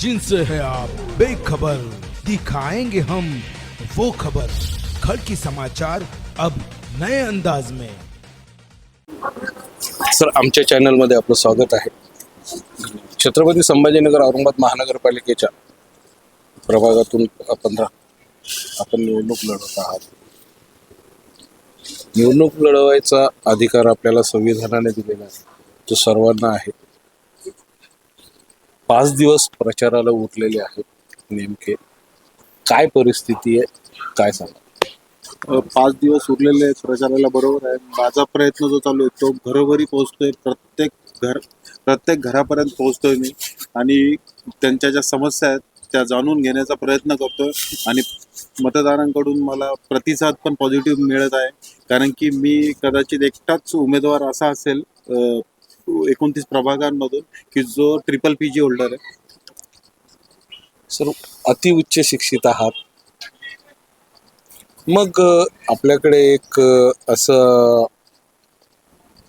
जिनसे है आप बेखबर, दिखाएंगे हम वो खबर। खड़की समाचार अब नए अंदाज में। सर, आमच्या चॅनलमध्ये आपलं स्वागत आहे। छत्रपती संभाजीनगर औरंगाबाद महानगरपालिकेच्या प्रभागातून 15 आपण निवडणूक लढवत आहात। निवडणूक लढवायचा अधिकार आपल्याला संविधानाने दिलेला आहे, तो सर्वांना आहे। 5 दिवस प्रचाराला उरलेले आहेत। नेमके काय परिस्थिती आहे, काय सांगा? 5 दिवस उरलेले आहेत प्रचाराला, बरोबर आहे। माझा प्रयत्न जो चालू आहे तो घरोघरी पोहोचतोय, प्रत्येक घरापर्यंत पोहोचतोय मी आणि त्यांच्या ज्या समस्या आहेत त्या जाणून घेण्याचा प्रयत्न करतोय आणि मतदारांकडून मला प्रतिसाद पण पॉझिटिव्ह मिळत आहे, कारण की मी कदाचित एकटाच उमेदवार असा असेल 29 प्रभागांमधून की जो ट्रिपल PG होल्डर आहे। सर, अतिउच्च शिक्षित आहात, मग आपल्याकडे एक असं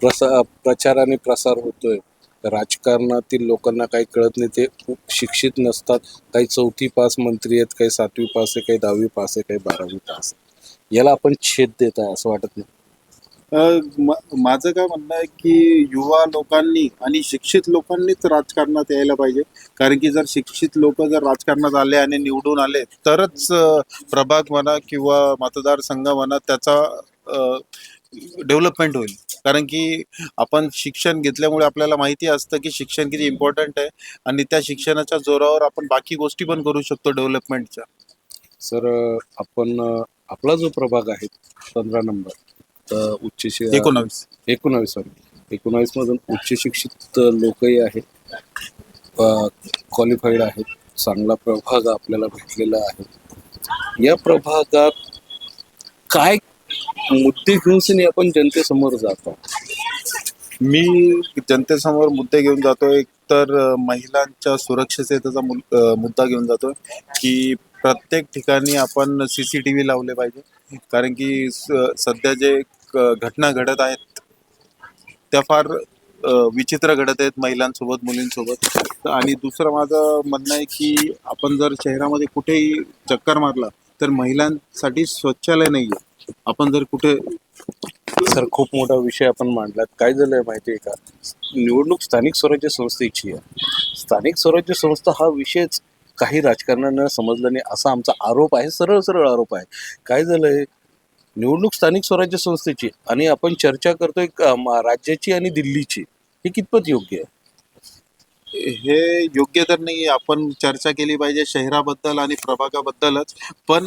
प्रचार आणि प्रसार होतोय, राजकारणातील लोकांना काही कळत नाही, ते खूप शिक्षित नसतात। काही 4थी पास मंत्री आहेत, काही 7वी पास आहे, काही 10वी पास आहे, काही 12वी पास आहे। याला आपण छेद देत आहे असं वाटत नाही? माझं काय म्हणणं आहे की युवा लोकांनी आणि शिक्षित लोकांनीच राजकारणात यायला पाहिजे, कारण की जर शिक्षित लोक जर राजकारणात आले आणि निवडून आले तरच प्रभाग म्हणा किंवा मतदारसंघ म्हणा त्याचा डेव्हलपमेंट होईल। कारण की आपण शिक्षण घेतल्यामुळे आपल्याला माहिती असतं की शिक्षण किती इम्पॉर्टंट आहे आणि त्या शिक्षणाच्या जोरावर आपण बाकी गोष्टी पण करू शकतो डेव्हलपमेंटच्या। सर, आपण आपला जो प्रभाग आहे 15 नंबर, उच्च 19 मधून उच्च शिक्षित लोकही आहेत, क्वालिफाईड आहेत, चांगला प्रभाग आपल्याला भेटलेला आहे। या प्रभागात काय मुद्दे घेऊन आपण जनतेसमोर जातो? मी जनतेसमोर मुद्दे घेऊन जातोय, एक तर महिलांच्या सुरक्षिततेचा मुद्दा घेऊन जातोय की प्रत्येक ठिकाणी आपण CCTV लावले पाहिजे, कारण की सध्या जे घटना घडत आहेत त्या फार विचित्र घडत आहेत महिलांसोबत, मुलींसोबत। आणि दुसरं माझं म्हणणं आहे की आपण जर शहरामध्ये कुठेही चक्कर मारला तर महिलांसाठी शौचालय नाही आहे। आपण जर कुठे सर, खूप मोठा विषय आपण मांडलात। काय झालंय माहिती आहे का, निवडणूक स्थानिक स्वराज्य संस्थेची आहे। स्थानिक स्वराज्य संस्था हा विषयच काही राजकारण्यांना समजला नाही असा आमचा आरोप आहे, सरळ सरळ आरोप आहे। काय झालंय, निवडणूक स्थानिक स्वराज्य संस्थेची आणि आपण चर्चा करतोय राज्याची आणि दिल्लीची, हे कितपत योग्य आहे? हे योग्य तर नाही, आपण चर्चा केली पाहिजे शहराबद्दल आणि प्रभागाबद्दलच। पण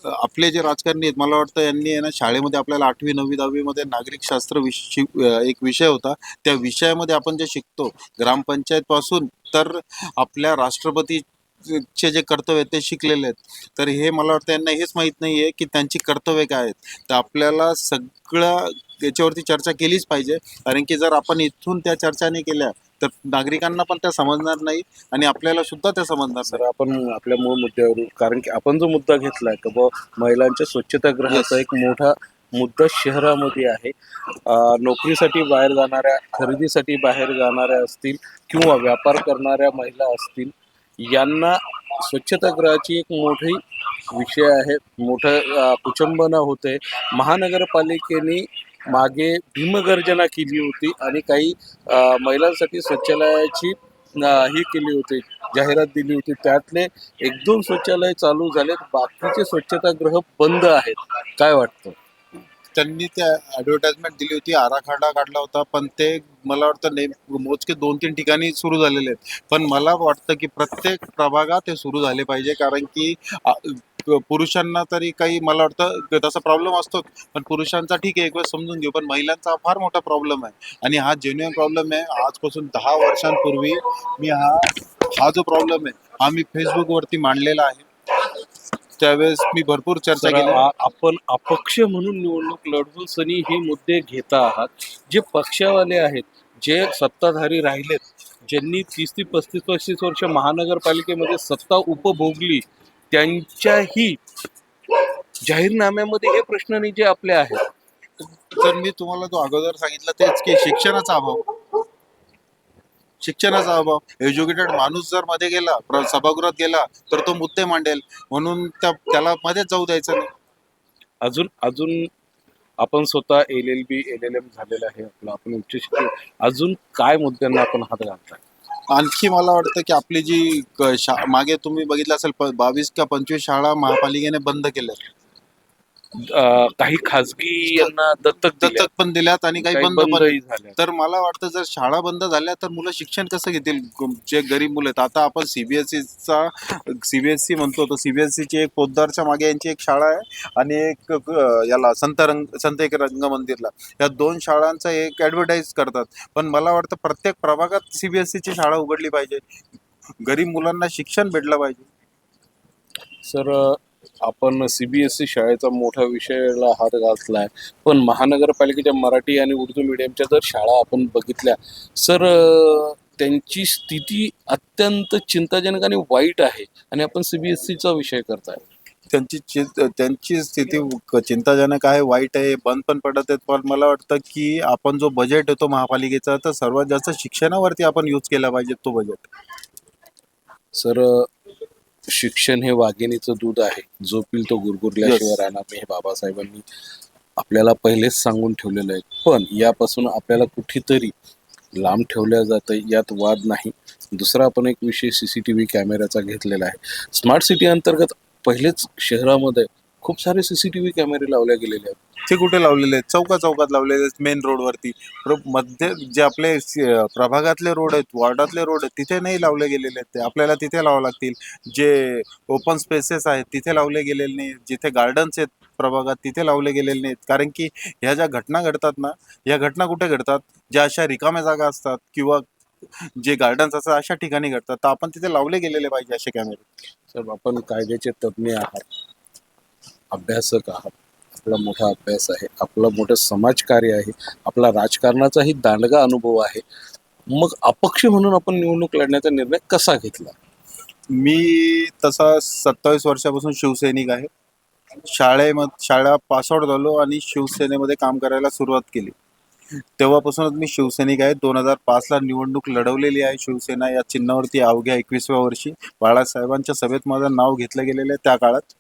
आपले जे राजकारणी आहेत, मला वाटतं यांनी आहे ना शाळेमध्ये आपल्याला 8वी 9वी 10वी मध्ये नागरिकशास्त्र एक विषय होता, त्या विषयामध्ये आपण जे शिकतो ग्रामपंचायत पासून तर आपल्या राष्ट्रपती चे जे कर्तव्य आहेत ते शिकलेले आहेत। तर हे मला वाटतं यांना हेच माहीत नाही आहे की त्यांची कर्तव्य काय आहेत। तर आपल्याला सगळं याच्यावरती चर्चा केलीच पाहिजे, कारण की जर आपण इथून त्या चर्चा नाही केल्या तर नागरिकांना पण त्या समजणार नाही आणि आपल्याला सुद्धा त्या समजणार नाही। सर, आपण आपल्या मूळ मुद्द्यावर, कारण की आपण जो मुद्दा घेतलाय की महिलांच्या स्वच्छतागृहाचा एक मोठा मुद्दा शहरामध्ये आहे। नोकरीसाठी बाहेर जाणाऱ्या, खरेदीसाठी बाहेर जाणाऱ्या असतील किंवा व्यापार करणाऱ्या महिला असतील, यांना स्वच्छतागृहाची एक मोठी विषय आहे, मोठं कुचंबना होते। महानगरपालिकेने मागे भीमगर्जना केली होती आणि काही महिलांसाठी शौचालयाची ही केली होती, जाहिरात दिली होती। त्यातले 1-2 शौचालय चालू झालेत, बाकीचे स्वच्छतागृह बंद आहेत। काय वाटतं? त्यांनी त्या ॲडव्हर्टाइजमेंट दिली होती, आराखडा काढला होता, पण ते मला वाटतं मोजके 2-3 ठिकाणी सुरू झालेले आहेत। पण मला वाटतं की प्रत्येक प्रभागात ते सुरू झाले पाहिजे, कारण की पुरुषांना तरी काही मला वाटतं तसा प्रॉब्लेम असतो, पण पुरुषांचा ठीक आहे एक वेळ समजून घेऊ, पण महिलांचा फार मोठा प्रॉब्लेम आहे आणि हा जेन्युइन प्रॉब्लेम आहे। आजपासून 10 वर्षांपूर्वी मी हा जो प्रॉब्लेम आहे हा मी फेसबुकवरती मांडलेला आहे, त्यावेळेस मी भरपूर चर्चा केली। आपण अपक्ष म्हणून निवडणूक लढवून सनी हे मुद्दे घेता आहात। जे पक्षवाले आहेत, जे सत्ताधारी राहिलेत, ज्यांनी 30 ते 35 वर्ष महानगरपालिकेमध्ये सत्ता उपभोगली, त्यांच्याही जाहीरनाम्यामध्ये हे प्रश्न नाही जे आपले आहेत। तर मी तुम्हाला तो अगोदर सांगितलं तेच की शिक्षणाचा अभाव, शिक्षणाचा अभाव. एज्युकेटेड माणूस जर मध्ये गेला, सभागृहात गेला, तर तो मुद्दे मांडेल, म्हणून त्याला मध्येच जाऊ द्यायचं नाही. अजून अजून आपण स्वतः LLB LLM झालेलं आहे आपलं, आपण उच्च शिक्षण, अजून काय मुद्द्यांना आपण हात घालताय? आणखी मला वाटतं की आपली जी मागे तुम्ही बघितलं असेल 22 का 25 शाळा महापालिकेने बंद केल्या, काही खाजगी यांना दत्तक दत्तक पण दिल्यात आणि काही काही बंद पण. बंदही झाल्या. तर मला वाटतं जर शाळा बंद झाल्या तर मुलं शिक्षण कसं घेतील, जे गरीब मुलं आहेत. आता आपण सीबीएसई म्हणतो, तर सीबीएसईची एक पोद्दारच्या मागे यांची एक शाळा आहे आणि एक याला संत एक रंग मंदिरला, या दोन शाळांचा एक ऍडव्हर्टाईज करतात. पण मला वाटतं प्रत्येक प्रभागात सीबीएसईची शाळा उघडली पाहिजे, गरीब मुलांना शिक्षण भेटलं पाहिजे. सर, आपण CBSE शाळेचा मोठा विषयाला हात घातलाय, पण महानगरपालिकेच्या मराठी आणि उर्दू मीडियमच्या जर शाळा आपण बघितल्या सर, त्यांची स्थिती अत्यंत चिंताजनक आणि वाईट आहे आणि आपण CBSEचा विषय करताय. त्यांची स्थिती चिंताजनक आहे, वाईट आहे, बंद पण पडत आहेत. पण मला वाटतं की आपण जो बजेट येतो महापालिकेचा, तर सर्वात जास्त शिक्षणावरती आपण यूज केला पाहिजे तो बजेट. सर, शिक्षण हे वाघिणीचं दूध आहे, जो पिल तो गुरगुरल्याशिवाय राहणार नाही, हे बाबासाहेबांनी आपल्याला पहिलेच सांगून ठेवलेलं आहे. पण यापासून आपल्याला कुठेतरी लांब ठेवल्या जातं, यात वाद नाही. दुसरा आपण एक विषय CCTV कॅमेऱ्याचा घेतलेला आहे. स्मार्ट सिटी अंतर्गत पहिलेच शहरामध्ये खूप सारे CCTV कॅमेरे लावले गेलेले आहेत. ते कुठे लावलेले आहेत? चौकात लावलेले आहेत, मेन रोडवरती. मध्ये जे आपले प्रभागातले रोड आहेत, वॉर्डातले रोड आहेत, तिथे नाही लावले गेलेले आहेत. ते आपल्याला तिथे लावावं लागतील. जे ओपन स्पेसेस आहेत तिथे लावले गेलेले नाही, जिथे गार्डन्स आहेत प्रभागात तिथे लावले गेलेले नाहीत. कारण की ह्या ज्या घटना घडतात ना, या घटना कुठे घडतात? ज्या अशा रिकाम्या जागा असतात किंवा जे गार्डन्स असतात अशा ठिकाणी घडतात. तर आपण तिथे लावले गेलेले पाहिजे असे कॅमेरे. सर, आपण कायद्याचे तज्ज्ञ आहात, अभ्यासक आहात, आपला मोठा अभ्यास आहे, आपलं मोठं समाजकार्य आहे, आपला राजकारणाचाही दांडगा अनुभव आहे. मग अपक्ष म्हणून आपण निवडणूक लढण्याचा निर्णय कसा घेतला? मी तसा 27 वर्षापासून शिवसैनिक आहे. शाळा पासआउट झालो आणि शिवसेनेमध्ये काम करायला सुरुवात केली. तेव्हापासूनच मी शिवसैनिक आहे. 2005ला निवडणूक लढवलेली आहे शिवसेना या चिन्हावरती अवघ्या 21व्या वर्षी. बाळासाहेबांच्या सभेत माझं नाव घेतलं गेलेलं आहे त्या काळात.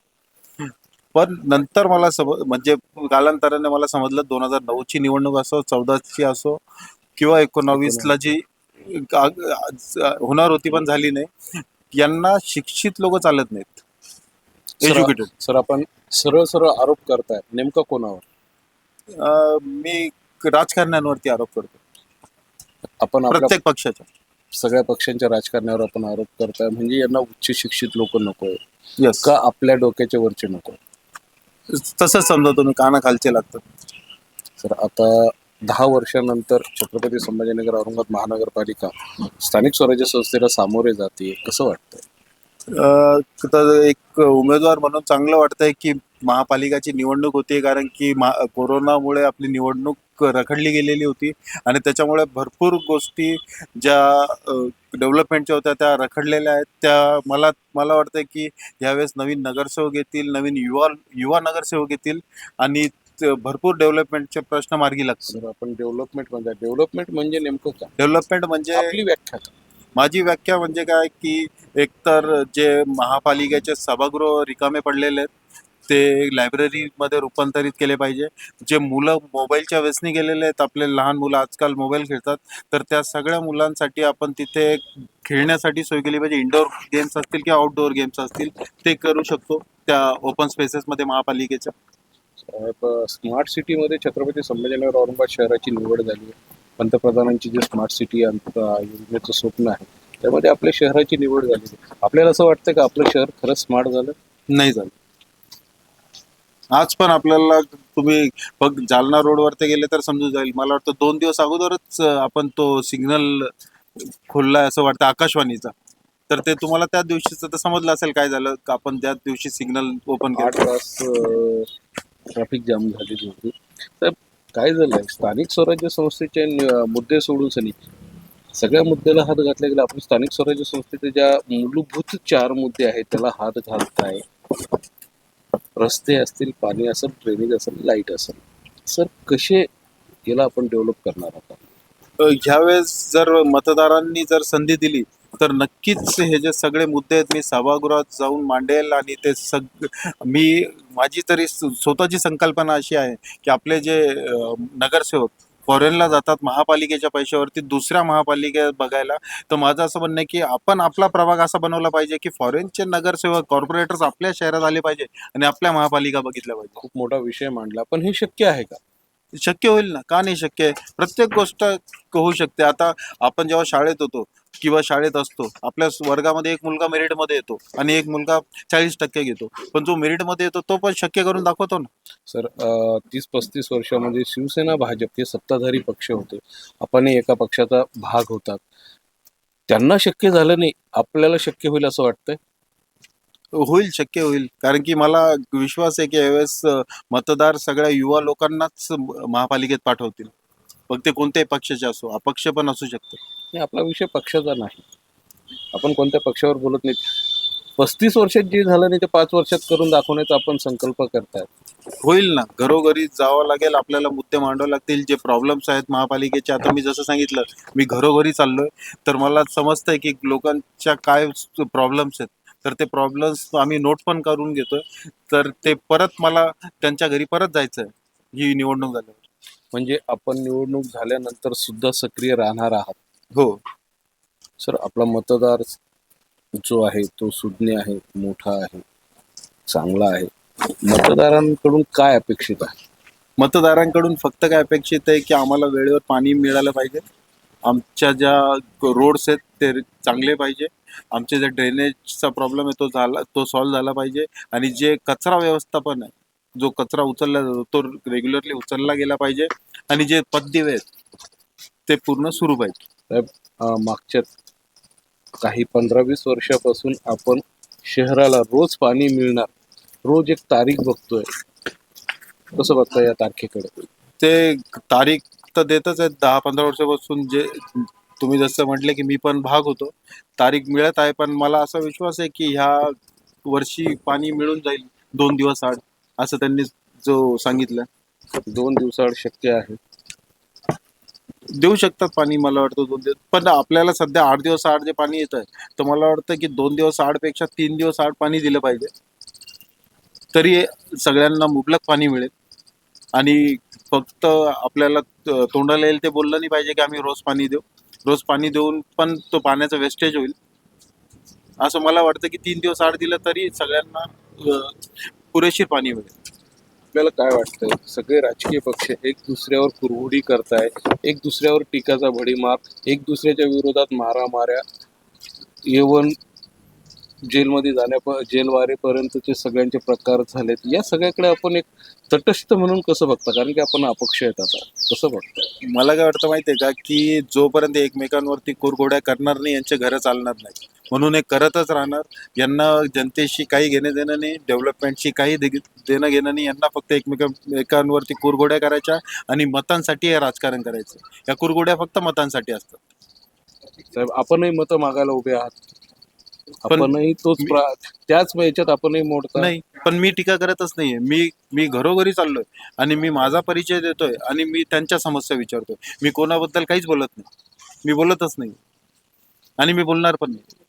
पण नंतर मला म्हणजे कालांतराने मला समजलं 2009ची निवडणूक असो, 14ची असो किंवा 19ला जी होणार होती पण झाली नाही, यांना शिक्षित लोक चालत नाहीत, एज्युकेटेड. सर, आपण सरळ सरळ आरोप करताय, नेमका कोणावर? मी राजकारण्यांवरती आरोप करतो, आपण प्रत्येक पक्षाच्या. सगळ्या पक्षांच्या राजकारणावर आपण आरोप करताय, म्हणजे यांना उच्च शिक्षित लोक नकोय यस का आपल्या डोक्याच्या वरचे नको? तसंच समजा तुम्ही, कानाखालचे लागतात. सर, आता 10 वर्षानंतर छत्रपती संभाजीनगर औरंगाबाद महानगरपालिका स्थानिक स्वराज्य संस्थेला सामोरे जाते, कसं वाटतंय? तर एक उमेदवार म्हणून चांगलं वाटतंय की महापालिकाची निवडणूक होती, कारण की कोरोनामुळे आपली निवडणूक रखडली गेलेली होती आणि त्याच्यामुळे भरपूर गोष्टी ज्या डेव्हलपमेंटच्या होत्या त्या रखडलेल्या आहेत. त्या मला वाटतंय की यावेळेस नवीन नगरसेवक येतील, नवीन युवा नगरसेवक येतील आणि भरपूर डेव्हलपमेंटचे प्रश्न मार्गी लागतील. सर, आपण डेव्हलपमेंट म्हणजे नेमकं काय? डेव्हलपमेंट म्हणजे आपली व्याख्या काय? माझी व्याख्या म्हणजे काय की एकतर जे महापालिकेचे सभागृह रिकामे पडलेले आहेत ते लायब्ररीमध्ये रूपांतरित केले पाहिजे. जे मुलं मोबाईलच्या व्यसनी गेलेले आहेत, आपले लहान मुलं आजकाल मोबाईल खेळतात, तर त्या सगळ्या मुलांसाठी आपण तिथे खेळण्यासाठी सोय केली पाहिजे. इंडोर गेम्स असतील किंवा आउटडोअर गेम्स असतील ते करू शकतो त्या ओपन स्पेसेसमध्ये महापालिकेच्या. स्मार्ट सिटीमध्ये छत्रपती संभाजीनगर औरंगाबाद शहराची निवड झाली आहे. पंतप्रधानांची जे स्मार्ट सिटी योजनेचं स्वप्न आहे त्यामध्ये आपल्या शहराची निवड झाली. आपल्याला असं वाटतं का आपलं शहर खरंच स्मार्ट झालं? नाही झालं. आज पण आपल्याला तुम्ही जालना रोडवरती गेले तर समजून जाईल. मला वाटतं 2 दिवस अगोदरच आपण तो सिग्नल खोललाय असं वाटतं आकाशवाणीचा. तर ते तुम्हाला त्या दिवशीच तर समजलं असेल काय झालं, आपण त्या दिवशी सिग्नल ओपन 8 केलं. तास ट्रॅफिक जाम झालेली होती. तर काय झालंय, स्थानिक स्वराज्य संस्थेचे मुद्दे सोडून सगळ्या मुद्द्याला हात घातला गेला. आपण स्थानिक स्वराज्य संस्थेचे ज्या मूलभूत 4 मुद्दे आहेत त्याला हात घालताय. रस्ते असतील, पाणी असेल, ड्रेनेज असेल, लाईट असेल. सर, कसे याला आपण डेव्हलप करणार आहोत? ह्यावेळेस जर मतदारांनी जर संधी दिली तर नक्कीच हे जे सगळे मुद्दे आहेत मी सभागृहात जाऊन मांडेल आणि ते मी माझी तरी स्वतःची संकल्पना अशी आहे की आपले जे नगरसेवक फॉरेनला जातात महापालिकेच्या पैशावरती दुसऱ्या महापालिका बघायला, तर माझं असं म्हणणं आहे की आपण आपला प्रभाग असा बनवला पाहिजे की फॉरेनचे नगरसेवक कॉर्पोरेटर्स आपल्या शहरात आले पाहिजे आणि आपल्या महापालिका बघितल्या पाहिजे. खूप मोठा विषय मांडला, पण हे शक्य आहे का? शक्य होईल ना, का नाही शक्य आहे. प्रत्येक गोष्ट होऊ शकते. आता आपण जेव्हा शाळेत होतो किंवा शाळेत असतो, आपल्या वर्गामध्ये एक मुलगा मेरिटमध्ये येतो आणि एक मुलगा 40% घेतो, पण जो मेरिटमध्ये येतो तो पण शक्य करून दाखवतो ना. सर 30-35 वर्षामध्ये शिवसेना भाजप हे सत्ताधारी पक्ष होते, आपण एका पक्षाचा भाग होतात, त्यांना शक्य झालं नाही, आपल्याला शक्य होईल असं वाटतंय? होईल, शक्य होईल. कारण की मला विश्वास आहे की यावेळेस मतदार सगळ्या युवा लोकांनाच महापालिकेत पाठवतील. मग ते कोणत्याही पक्षाचे असो, अपक्ष पण असू शकते. नाही, आपला विषय पक्षाचा नाही, आपण कोणत्या पक्षावर बोलत नाही. 35 वर्षात जे झालं नाही ते 5 वर्षात करून दाखवण्याचा आपण संकल्प करतायत. होईल ना, घरोघरी जावं लागेल, आपल्याला मुद्दे मांडावे लागतील. जे प्रॉब्लेम्स आहेत महापालिकेचे, आता मी जसं सांगितलं, मी घरोघरी चाललोय, तर मला समजतंय की लोकांच्या काय प्रॉब्लेम्स आहेत. तर ते प्रॉब्लेम्स आम्ही नोट पण करून घेतोय. तर ते परत मला त्यांच्या घरी परत जायचं आहे ही निवडणूक झाल्यावर. म्हणजे आपण निवडणूक झाल्यानंतर सुद्धा सक्रिय राहणार आहात. हो. सर आपला मतदार जो आहे तो सुज्ञ आहे, मोठा आहे, चांगला आहे. मतदारांकडून काय अपेक्षित आहे? मतदारांकडून फक्त काय अपेक्षित आहे की आम्हाला वेळेवर पाणी मिळालं पाहिजे. आमच्या ज्या रोड्स आहेत ते चांगले पाहिजे. आमचे जे ड्रेनेजचा प्रॉब्लेम आहे तो सॉल्व्ह झाला पाहिजे आणि जे कचरा व्यवस्थापन आहे, जो कचरा उचलला जातो तो रेग्युलरली उचलला गेला पाहिजे आणि जे पथदिवे आहेत ते पूर्ण सुरू पाहिजे. साहेब, मागच्या काही 15-20 वर्षापासून आपण शहराला रोज पाणी मिळणार, रोज एक तारीख बघतोय. कसं बघता या तारखेकडे? ते तारीख तर देतच आहेत 10-15 वर्षापासून. जे तुम्ही जसं म्हटले की मी पण भाग होतो, तारीख मिळत आहे, पण मला असा विश्वास आहे की ह्या वर्षी पाणी मिळून जाईल 2 दिवस आड, असं त्यांनी जो सांगितलं. 2 दिवसाआड शक्य आहे? देऊ शकतात पाणी, मला वाटतं 2 दिवस. पण आपल्याला सध्या 8 दिवस आड जे पाणी येत आहे, तर मला वाटतं की 2 दिवस आडपेक्षा 3 दिवस आड पाणी दिलं पाहिजे. तरी सगळ्यांना मुबलक पाणी मिळेल आणि फक्त आपल्याला तोंडाला येईल ते बोललं नाही पाहिजे की आम्ही रोज पाणी देऊ. रोज पाणी देऊन पण तो पाण्याचा वेस्टेज होईल. असं मला वाटतं की 3 दिवस आड दिलं तरी सगळ्यांना पुरेशीर पाणी मिळेल. आपल्याला काय वाटतंय, सगळे राजकीय पक्ष एक दुसऱ्यावर कुरघोडी करताय, एक दुसऱ्यावर टीकाचा भडीमार, एक दुसऱ्याच्या विरोधात मारामाऱ्या, इव्हन जेलमध्ये जेलवारेपर्यंतचे सगळ्यांचे प्रकार झालेत. या सगळ्याकडे आपण एक तटस्थ म्हणून कसं बघता? कारण की आपण अपक्ष आहेत, आता कसं बघता? मला काय वाटतं माहिती आहे का, की जोपर्यंत एकमेकांवरती कुरघोड्या करणार नाही यांचे घरं चालणार नाही. म्हणून हे करतच राहणार. यांना जनतेशी काही घेणं देणं नाही, डेव्हलपमेंटशी काही देणं घेणं नाही. यांना फक्त एकमेकांवरती कुरघोड्या करायच्या आणि मतांसाठी हे राजकारण करायचं. या कुरघोड्या फक्त मतांसाठी असतात. साहेब, आपणही मतं मागायला उभे आहात, पण आपणही त्याच याच्यात आपणही मोडता. नाही, पण मी टीका करतच नाहीये. मी घरोघरी चाललोय आणि मी माझा परिचय देतोय आणि मी त्यांच्या समस्या विचारतोय. मी कोणाबद्दल काहीच बोलत नाही. मी बोलतच नाही आणि मी बोलणार पण नाही.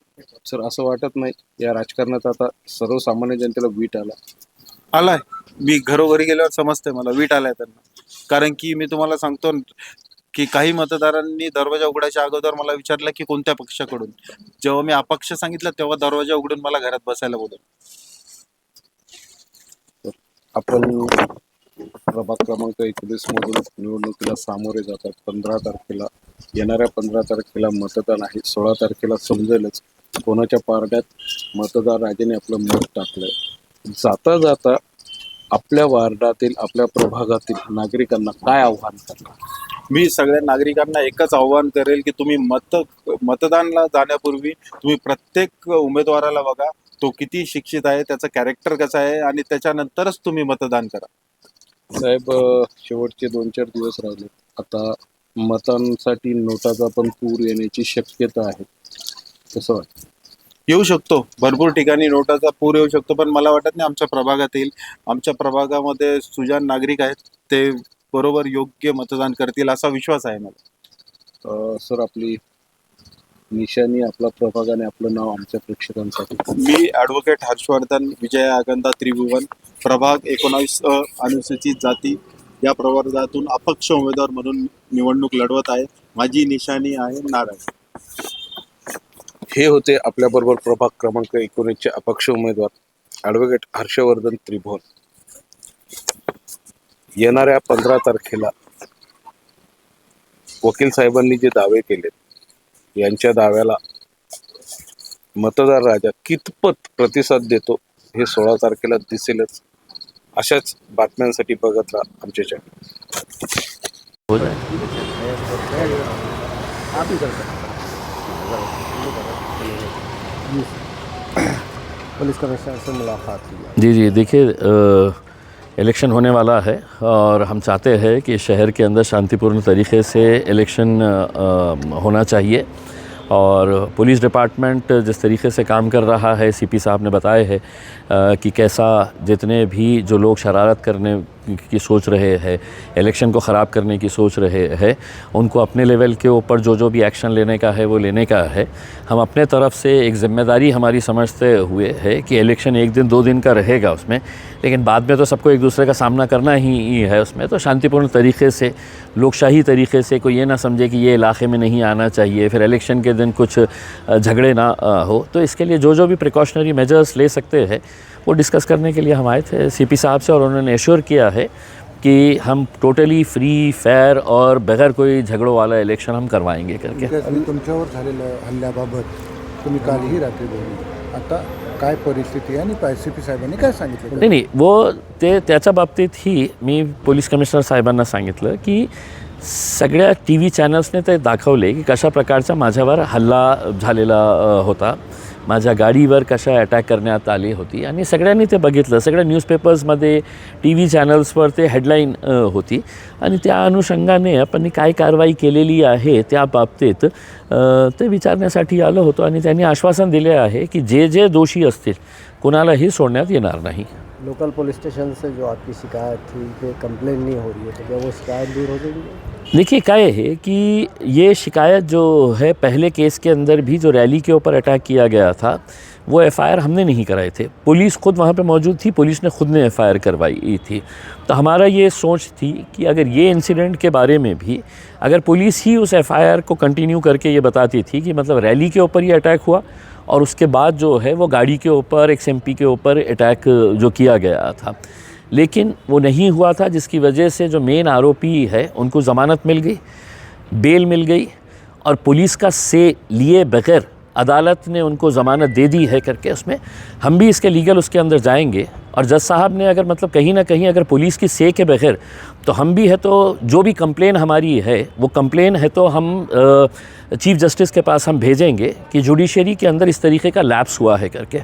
सर असं वाटत नाही या राजकारणात आता सर्वसामान्य जनतेला वीट आलाय. मी घरोघरी गेल्यावर समजतंय मला वीट आलाय त्यांना. कारण की मी तुम्हाला सांगतो की काही मतदारांनी दरवाजा उघडायच्या अगोदर मला विचारलं की कोणत्या पक्षाकडून. जेव्हा मी अपक्ष सांगितलं तेव्हा दरवाजा उघडून मला घरात बसायला बोलवलं. आपण प्रभाग क्रमांक 21 मधून निवडणुकीला सामोरे जातात. 15 तारखेला, येणाऱ्या 15 तारखेला मतदान आहे. 16 तारखेला समजेलच कोणाच्या पारड्यात मतदार राजाने आपलं मत टाकलंय. जाता जाता आपल्या वार्डातील, आपल्या प्रभागातील नागरिकांना काय आव्हान करणार? मी सगळ्या नागरिकांना एकच आव्हान करेल की तुम्ही मतदानला जाण्यापूर्वी तुम्ही प्रत्येक उमेदवाराला बघा, तो किती शिक्षित आहे, त्याचं कॅरेक्टर कसं आहे आणि त्याच्यानंतरच तुम्ही मतदान करा. साहेब, शेवटचे 2-4 दिवस राहिले. आता मतांसाठी नोटाचा पण पूर येण्याची शक्यता आहे. कसं वाटतं? येऊ शकतो. भरपूर ठिकाणी नोटाचा पूर येऊ शकतो, पण मला वाटत नाही आमच्या प्रभागात येईल. आमच्या प्रभागामध्ये सुजाण नागरिक आहेत, ते बरोबर योग्य मतदान करतील असा विश्वास आहे मला. सर आपली निशाणी, आपला प्रभाग आणि आपलं नाव आमच्या प्रेक्षकांसाठी. मी ॲडव्होकेट हर्षवर्धन विजय आगंदा त्रिभुवन, प्रभाग 19 अनुसूचित जाती या प्रवर्गातून अपक्ष उमेदवार म्हणून निवडणूक लढवत आहे. माझी निशाणी आहे नारळ. हे होते आपल्याबरोबर प्रभाग क्रमांक 19चे अपक्ष उमेदवार ॲडव्होकेट हर्षवर्धन त्रिभुवन. येणाऱ्या 15 तारखेला वकील साहेबांनी जे दावे केलेत, यांच्या दाव्याला मतदार राजा कितपत प्रतिसाद देतो हे 16 तारखेला दिसेलच. अशाच बातम्यांसाठी बघत राहा आमच्या चॅनल. हो जाए आप ही कर सकते पुलिस कमिश्नर से मुलाकात की। जी देखिए इलेक्शन होने वाला है और हम चाहते हैं कि शहर के अंदर शांतिपूर्ण तरीके से इलेक्शन होना चाहिए और पुलिस डिपार्टमेंट जिस तरीके से काम कर रहा है, सीपी साहब ने बताए हैं कि कैसा जितने भी जो लोग शरारत करने की सोच रहे हैं, इलेक्शन को ख़राब करने की सोच रहे हैं, उनको अपने लेवल के ऊपर जो भी एक्शन लेने का है वो लेने का है। हम अपने तरफ से एक ज़िम्मेदारी हमारी समझते हुए है कि इलेक्शन 1 दिन 2 दिन का रहेगा उसमें, लेकिन बाद में तो सबको एक दूसरे का सामना करना ही है उसमें। तो शांतिपूर्ण तरीके से, लोकशाही तरीके से, कोई ये ना समझे कि ये इलाके में नहीं आना चाहिए, फिर इलेक्शन के दिन कुछ झगड़े ना हो। तो इसके लिए जो भी प्रिकॉशनरी मेजर्स ले सकते हैं वो डिस्कस करने के लिए हम आए थे सीपी साहब से, और उन्होंने एश्योर किया है कि हम टोटली फ्री, फेयर और बगैर कोई झगड़ों वाला इलेक्शन हम करवाएंगे करके। तुमच्यावर झालेल्या हल्ल्याबाबत तुम्ही कालही रात्री बोलली, आता काय परिस्थिती आहे आणि सीपी साहेबांनी काय सांगितलं? नाही वो त्याच्या बाबतीत ही मी पोलीस कमिशनर साहेबांना सांगितलं की सगळ्या TV चॅनल्सने ते दाखवले की कशा प्रकारचा माझ्यावर हल्ला झालेला होता, माझ्या गाडीवर कशा अटॅक करण्यात आली होती, आणि सगळ्यांनी ते बघितलं. सगळ्या न्यूजपेपर्समध्ये, TV चॅनल्सवर ते हेडलाईन होती, आणि त्या अनुषंगाने आपण काय कारवाई केलेली आहे त्या बाबतीत ते विचारण्यासाठी आलो होतो. आणि त्यांनी आश्वासन दिले आहे की जे दोषी असतील कोणालाही सोडण्यात येणार नाही. लोकल पुलिस स्टेशन से जो आपकी शिकायत थी कि कंप्लेन नहीं हो रही है, तो क्या वो शिकायत दूर हो जाएगी? देखिए क्या है कि ये शिकायत जो है, पहले केस के अंदर भी जो रैली के ऊपर अटैक किया गया था वो FIR हमने नहीं कराए थे, पुलिस खुद वहाँ पे मौजूद थी, पुलिस ने खुद ने FIR करवाई थी। तो हमारा ये सोच थी कि अगर ये इंसिडेंट के बारे में भी अगर पुलिस ही उस FIR को कंटिन्यू करके ये बताती थी कि मतलब रैली के ऊपर ये अटैक हुआ और उसके बाद जो है वो गाड़ी के ऊपर XMP के ऊपर अटैक जो किया गया था, लेकिन वो नहीं हुआ था, जिसकी वजह से जो मेन आरोपी है उनको ज़मानत मिल गई, बेल मिल गई, और पुलिस का से लिए बगैर अदालत ने उनको ज़मानत दे दी है करके उसमें हम भी इसके लीगल उसके अंदर जाएंगे। और जज साहब ने अगर मतलब कहीं ना कहीं अगर पुलिस की से के बगैर, तो हम भी है तो जो भी कंप्लेन हमारी है वो कंप्लेन है तो हम चीफ जस्टिस के पास हम भेजेंगे कि जुडिशरी के अंदर इस तरीके का लैप्स हुआ है करके।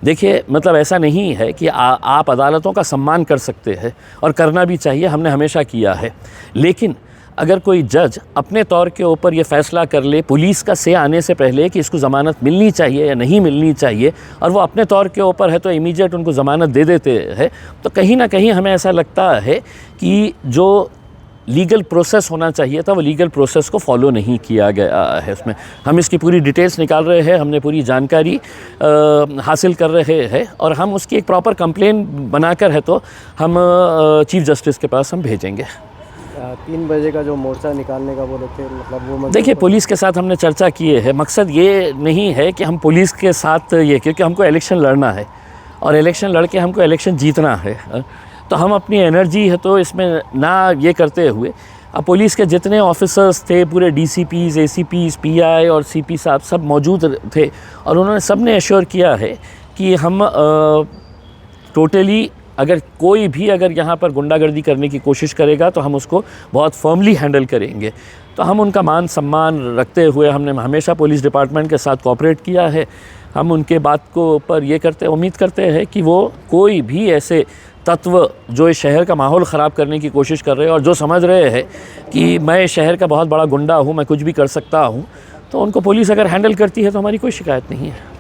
देखिए मतलब ऐसा नहीं है कि आप अदालतों का सम्मान कर सकते हैं, और करना भी चाहिए, हमने हमेशा किया है, लेकिन अगर कोई जज अपने तौर के ऊपर ये फ़ैसला कर ले पुलिस का से आने से पहले कि इसको ज़मानत मिलनी चाहिए या नहीं मिलनी चाहिए, और वो अपने तौर के ऊपर है तो इमीडिएट उनको ज़मानत दे देते हैं, तो कहीं ना कहीं हमें ऐसा लगता है कि जो लीगल प्रोसेस होना चाहिए था वो लीगल प्रोसेस को फॉलो नहीं किया गया है उसमें। हम इसकी पूरी डिटेल्स निकाल रहे हैं, हमने पूरी जानकारी हासिल कर रहे हैं, और हम उसकी एक प्रॉपर कंप्लेन बनाकर है तो हम चीफ जस्टिस के पास हम भेजेंगे। 3 बजे का जो मोर्चा निकालने का बोले थे, मतलब वो देखिए पुलिस के साथ हमने चर्चा की है, मकसद ये नहीं है कि हम पुलिस के साथ ये, क्योंकि हमको इलेक्शन लड़ना है और इलेक्शन लड़ के हमको इलेक्शन जीतना है, तो हम अपनी एनर्जी है तो इसमें ना ये करते हुए अब पुलिस के जितने ऑफिसर्स थे, पूरे DCPs, ACPs, PI और CP साहब सब मौजूद थे, और उन्होंने सब ने एश्योर किया है कि हम टोटली अगर कोई भी अगर यहाँ पर गुंडागर्दी करने की कोशिश करेगा तो हम उसको बहुत फर्मली हैंडल करेंगे। तो हम उनका मान सम्मान रखते हुए हमने हमेशा पुलिस डिपार्टमेंट के साथ कोऑपरेट किया है। हम उनके बात को पर ये करते उम्मीद करते हैं कि वो कोई भी ऐसे तत्व जो इस शहर का माहौल ख़राब करने की कोशिश कर रहे हैं और जो समझ रहे हैं कि मैं इस शहर का बहुत बड़ा गुंडा हूँ, मैं कुछ भी कर सकता हूँ, तो उनको पुलिस अगर हैंडल करती है तो हमारी कोई शिकायत नहीं है।